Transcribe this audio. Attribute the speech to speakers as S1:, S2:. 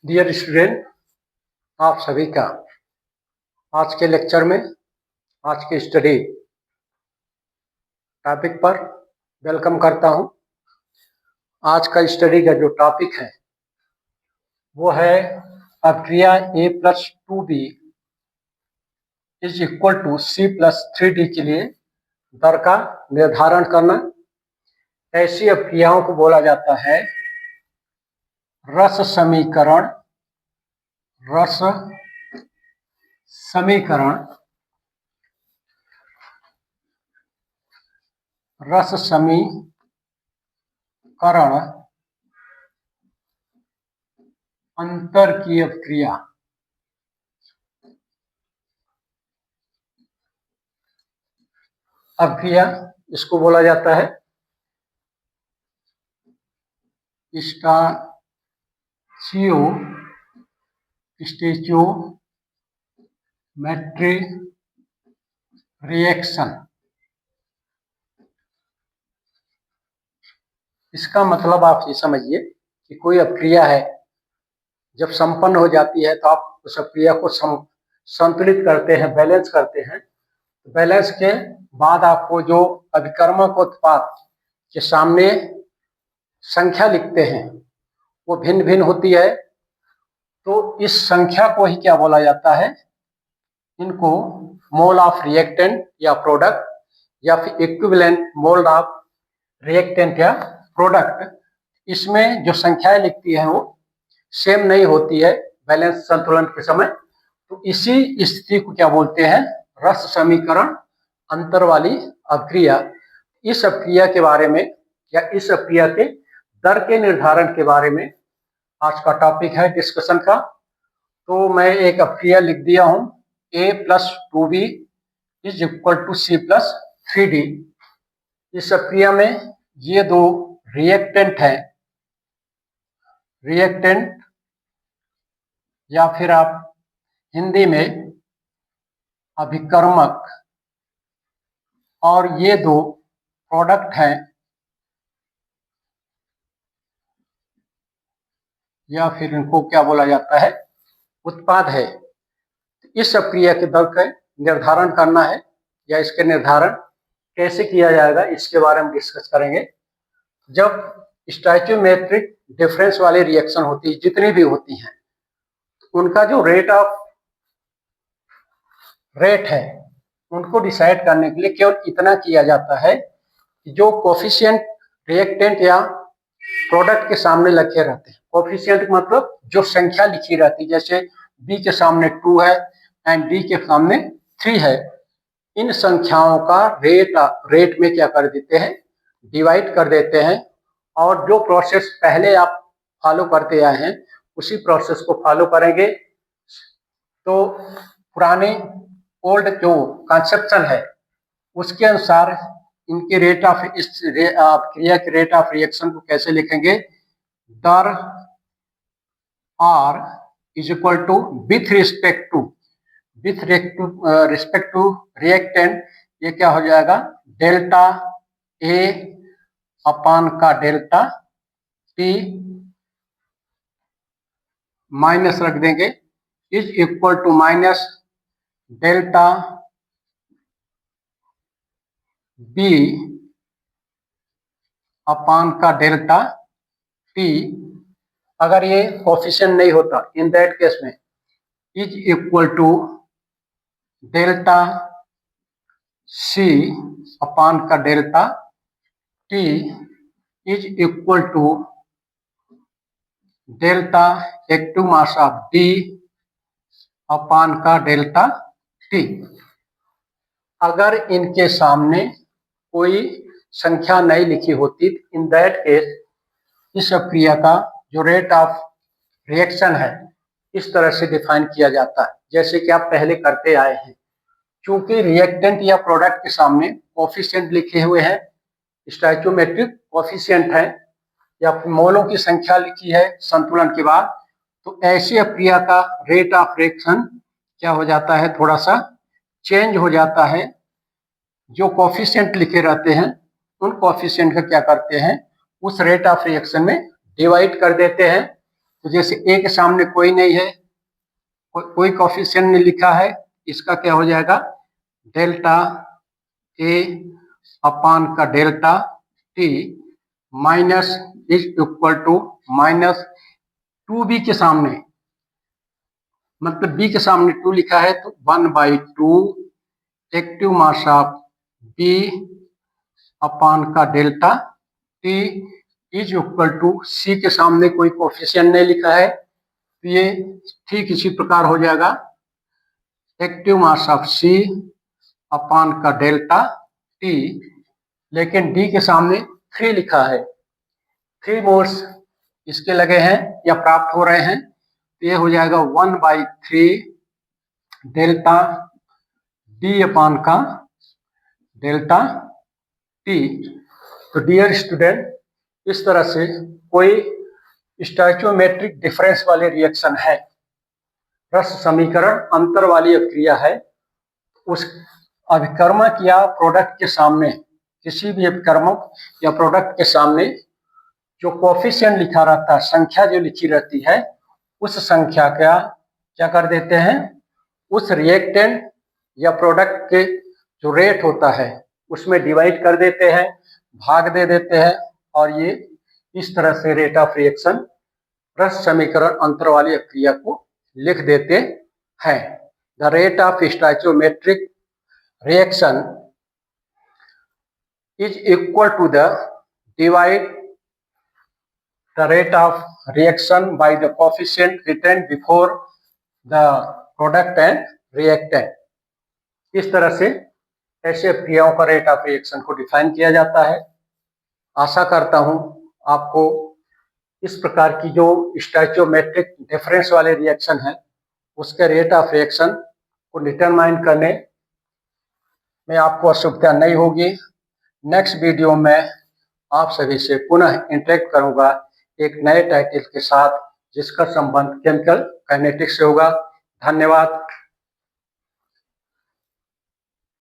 S1: Dear student, आप सभी का आज के लेक्चर में आज के स्टडी टॉपिक पर वेलकम करता हूं। आज का स्टडी का जो टॉपिक है वो है अभिक्रिया A+2B is equal to C+3D के लिए दर का निर्धारण करना। ऐसी अभिक्रियाओं को बोला जाता है रस समीकरण। रस समीकरण अंतर की अभिक्रिया। अभिक्रिया इसको बोला जाता है स्टोइचियोमेट्रिक रिएक्शन। इसका मतलब आप ये समझिए कि कोई अभिक्रिया है, जब संपन्न हो जाती है तो आप उस अभिक्रिया को संतुलित करते हैं, बैलेंस करते हैं। बैलेंस के बाद आपको जो अभिकर्मक उत्पाद के सामने संख्या लिखते हैं वो भिन्न भिन्न होती है। तो इस संख्या को ही क्या बोला जाता है, इनको मोल ऑफ रिएक्टेंट या प्रोडक्ट या फिर इक्विवेलेंट मोल ऑफ रिएक्टेंट या प्रोडक्ट। इसमें जो संख्याएं लिखती हैं वो सेम नहीं होती है बैलेंस संतुलन के समय। तो इसी स्थिति को क्या बोलते हैं, रस समीकरण अंतर वाली अभिक्रिया। इस अभिक्रिया के बारे में या इस अभिक्रिया के दर के निर्धारण के बारे में आज का टॉपिक है डिस्कशन का। तो मैं एक अभिक्रिया लिख दिया हूं, A+2B is equal to C+3D। इस अभिक्रिया में ये दो रिएक्टेंट है, रिएक्टेंट या फिर आप हिंदी में अभिकर्मक, और ये दो प्रोडक्ट हैं या फिर इनको क्या बोला जाता है, उत्पाद है। इस अभिक्रिया के दर का निर्धारण करना है या इसके निर्धारण कैसे किया जाएगा इसके बारे में डिस्कस करेंगे। जब स्टोइचियोमेट्रिक डिफरेंस वाली रिएक्शन होती है, जितनी भी होती हैं, उनका जो रेट है उनको डिसाइड करने के लिए केवल इतना किया जाता है कि जो कोफिशिएंट रिएक्टेंट या प्रोडक्ट के सामने लिखे रहते हैं। कोफिशिएंट मतलब जो संख्या लिखी रहती है, जैसे B के सामने 2 है एंड D के सामने 3 है। इन संख्याओं का रेट में क्या कर देते हैं, डिवाइड कर देते हैं, और जो प्रोसेस पहले आप फॉलो करते आए हैं उसी प्रोसेस को फॉलो करेंगे। तो पुराने ओल्ड जो कंसेप्शन है उसके अनुसार इनके रेट ऑफ क्रिया के रेट ऑफ रिएक्शन को कैसे लिखेंगे, दर R is equal to with respect to reactant. ये क्या हो जाएगा, डेल्टा A अपान का डेल्टा T माइनस रख देंगे, is equal to minus delta B upon का डेल्टा T। अगर ये कोफिशिएंट नहीं होता, इन दैट केस में is equal to delta C upon का delta T is equal to delta active mass of D upon का डेल्टा T। अगर इनके सामने कोई संख्या नहीं लिखी होती, इन दैट केस इस अभिक्रिया का जो रेट ऑफ रिएक्शन है इस तरह से डिफाइन किया जाता है जैसे कि आप पहले करते आए हैं। क्योंकि रिएक्टेंट या प्रोडक्ट के सामने कोफिशिएंट लिखे हुए हैं, स्टोइचियोमेट्रिक कोफिशिएंट है या मोलों की संख्या लिखी है संतुलन के बाद, तो ऐसी अभिक्रिया का रेट ऑफ रिएक्शन क्या हो जाता है, थोड़ा सा चेंज हो जाता है। जो कोफिशिएंट लिखे रहते हैं उन कोफिशिएंट का क्या करते हैं, उस रेट ऑफ रिएक्शन में डिवाइड कर देते हैं, तो जैसे ए के सामने कोई नहीं है, कोई कोफिशिएंट नहीं लिखा है, इसका क्या हो जाएगा, डेल्टा ए अपान का delta T minus is equal to minus 2b के सामने, मतलब b के सामने 2 लिखा है तो 1/2 active mass of b upon का delta T is equal to c के सामने कोई कोफिशिएंट नहीं लिखा है, तो ये ठीक इसी प्रकार हो जाएगा, active mass of c upon का डेल्टा टी, लेकिन d के सामने 3 लिखा है, 3 मोल्स इसके लगे हैं या प्राप्त हो रहे हैं, तो ये हो जाएगा 1/3 डेल्टा डी अपान का डेल्टा टी। तो डियर स्टूडेंट, इस तरह से कोई स्टोइचोमेट्रिक डिफरेंस वाले रिएक्शन है, रस समीकरण अंतर वाली अभिक्रिया है, उस अभिकर्मक या प्रोडक्ट के सामने, किसी भी अभिकर्मक या प्रोडक्ट के सामने जो कोफिशिएंट लिखा रहता है, संख्या जो लिखी रहती है, उस संख्या का क्या कर देते हैं, उस रिएक्टेंट या प्रोडक्ट के जो रेट होता है उसमें डिवाइड कर देते हैं, भाग दे देते हैं, और ये इस तरह से रेट ऑफ रिएक्शन रस समीकरण अंतर वाली अभिक्रिया को लिख देते हैं। The rate of stoichiometric reaction is equal to the divide the rate of reaction by the coefficient written before the product and reactant। इस तरह से ऐसे क्रियाओं का रेट ऑफ रिएक्शन को डिफाइन किया जाता है। आशा करता हूं आपको इस प्रकार की जो स्टोइचोमेट्रिक डिफरेंस वाले रिएक्शन है उसके रेट ऑफ रिएक्शन को डिटरमाइन करने में आपको असुविधा नहीं होगी। नेक्स्ट वीडियो में आप सभी से पुनः इंटरेक्ट करूंगा एक नए टाइटल के साथ, जिसका संबंध केमिकल काइनेटिक्स से होगा। धन्यवाद।